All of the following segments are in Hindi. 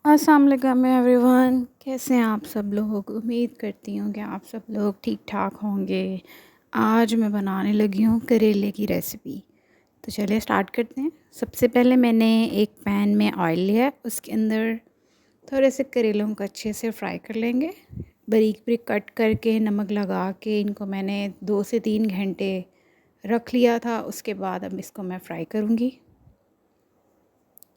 अस्सलाम वालेकुम एवरीवन, कैसे हैं आप सब लोग। उम्मीद करती हूँ कि आप सब लोग ठीक ठाक होंगे। आज मैं बनाने लगी हूँ करेले की रेसिपी। तो चलिए स्टार्ट करते हैं। सबसे पहले मैंने एक पैन में ऑयल लिया, उसके अंदर थोड़े से करेलों को अच्छे से फ्राई कर लेंगे। बारीक बारीक कट करके नमक लगा के इनको मैंने 2 से 3 घंटे रख लिया था। उसके बाद अब इसको मैं फ्राई करूँगी।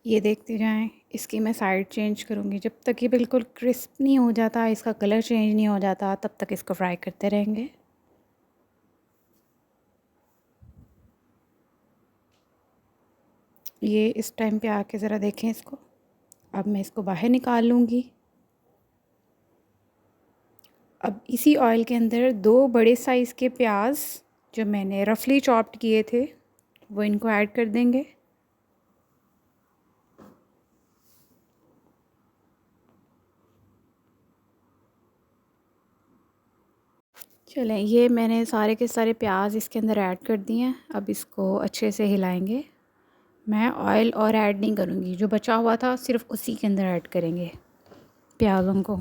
ये देखते जाएं। इसकी मैं साइड चेंज करूँगी जब तक ये बिल्कुल क्रिस्प नहीं हो जाता, इसका कलर चेंज नहीं हो जाता, तब तक इसको फ्राई करते रहेंगे। ये इस टाइम पे आके ज़रा देखें इसको। अब मैं इसको बाहर निकाल लूँगी। अब इसी ऑयल के अंदर 2 बड़े साइज़ के प्याज जो मैंने रफली चॉप्ड किए थे वो इनको ऐड कर देंगे। चलें, ये मैंने सारे के सारे प्याज इसके अंदर ऐड कर दिए हैं। अब इसको अच्छे से हिलाएंगे। मैं ऑयल और ऐड नहीं करूँगी, जो बचा हुआ था सिर्फ उसी के अंदर ऐड करेंगे प्याज़ों को।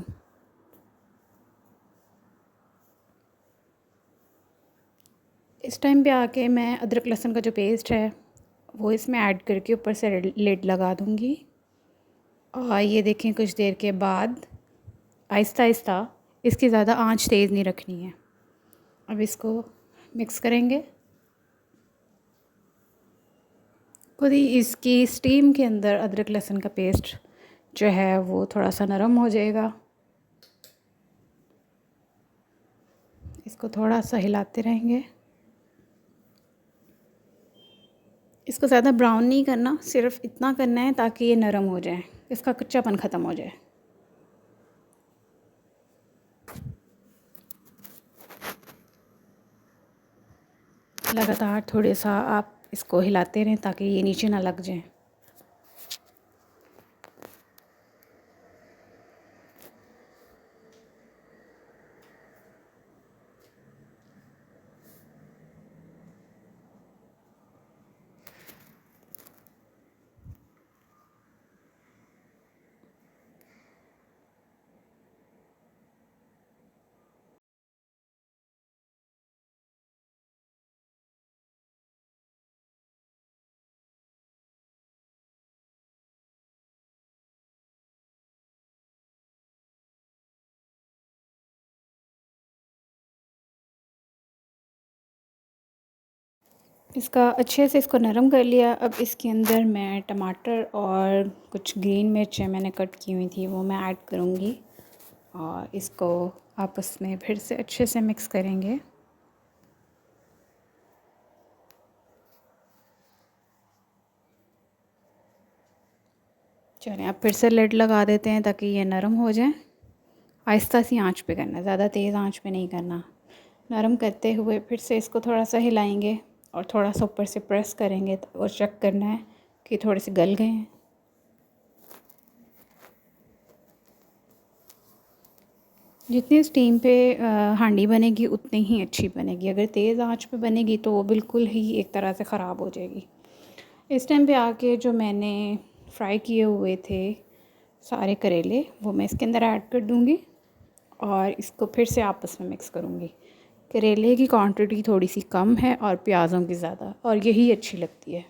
इस टाइम पे आके मैं अदरक लहसुन का जो पेस्ट है वो इसमें ऐड करके ऊपर से लिड लगा दूँगी। और ये देखें, कुछ देर के बाद आहिस्ता आहिस्ता, इसकी ज़्यादा आंच तेज़ नहीं रखनी है। अब इसको मिक्स करेंगे। खुद ही इसकी स्टीम के अंदर अदरक लहसुन का पेस्ट जो है वो थोड़ा सा नरम हो जाएगा। इसको थोड़ा सा हिलाते रहेंगे। इसको ज़्यादा ब्राउन नहीं करना, सिर्फ इतना करना है ताकि ये नरम हो जाए, इसका कच्चापन ख़त्म हो जाए। लगातार थोड़े सा आप इसको हिलाते रहें ताकि ये नीचे ना लग जाए। इसका अच्छे से इसको नरम कर लिया। अब इसके अंदर मैं टमाटर और कुछ ग्रीन मिर्चें मैंने कट की हुई थी वो मैं ऐड करूँगी और इसको आपस में फिर से अच्छे से मिक्स करेंगे। चलें, अब फिर से लिड लगा देते हैं ताकि ये नरम हो जाए। आहिस्ता सी आंच पे करना, ज़्यादा तेज़ आंच पे नहीं करना। नरम करते हुए फिर से इसको थोड़ा सा हिलाएंगे और थोड़ा सा ऊपर से प्रेस करेंगे और चेक करना है कि थोड़े से गल गए हैं। जितनी स्टीम पे हांडी बनेगी उतनी ही अच्छी बनेगी। अगर तेज़ आंच पे बनेगी तो वो बिल्कुल ही एक तरह से ख़राब हो जाएगी। इस टाइम पे आके जो मैंने फ्राई किए हुए थे सारे करेले वो मैं इसके अंदर ऐड कर दूँगी और इसको फिर से आपस में मिक्स करूँगी। करेले की क्वांटिटी थोड़ी सी कम है और प्याज़ों की ज़्यादा, और यही अच्छी लगती है।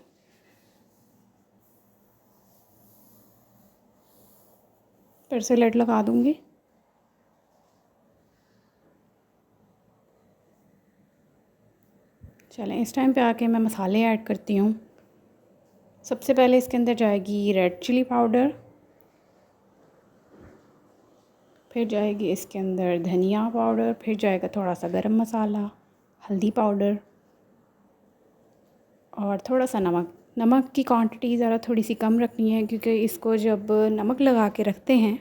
फिर से लट लगा दूँगी। चलें, इस टाइम पे आके मैं मसाले ऐड करती हूँ। सबसे पहले इसके अंदर जाएगी रेड चिली पाउडर, फिर जाएगी इसके अंदर धनिया पाउडर, फिर जाएगा थोड़ा सा गरम मसाला, हल्दी पाउडर और थोड़ा सा नमक। नमक की क्वांटिटी ज़रा थोड़ी सी कम रखनी है क्योंकि इसको जब नमक लगा के रखते हैं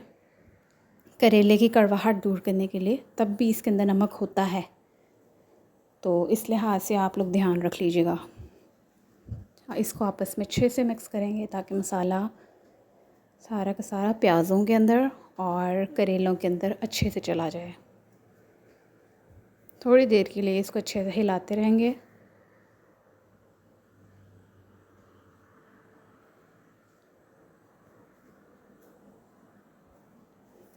करेले की कड़वाहट दूर करने के लिए, तब भी इसके अंदर नमक होता है, तो इस लिहाज से आप लोग ध्यान रख लीजिएगा। इसको आपस में अच्छे से मिक्स करेंगे ताकि मसाला सारा का सारा प्याज़ों के अंदर और करेलों के अंदर अच्छे से चला जाए। थोड़ी देर के लिए इसको अच्छे से हिलाते रहेंगे।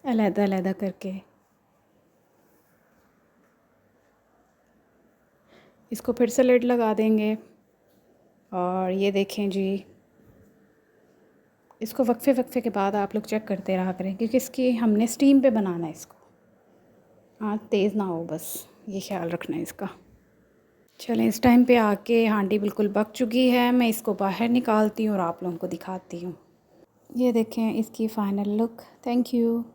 अलग-अलग करके। इसको फिर से लिड लगा देंगे। और ये देखें जी, इसको वक्फे के बाद आप लोग चेक करते रहा करें, क्योंकि इसकी हमने स्टीम पे बनाना है इसको। हाँ, तेज़ ना हो, बस ये ख्याल रखना है इसका। चलें, इस टाइम पे आके हांडी बिल्कुल पक चुकी है। मैं इसको बाहर निकालती हूँ और आप लोगों को दिखाती हूँ। ये देखें इसकी फ़ाइनल लुक। Thank you.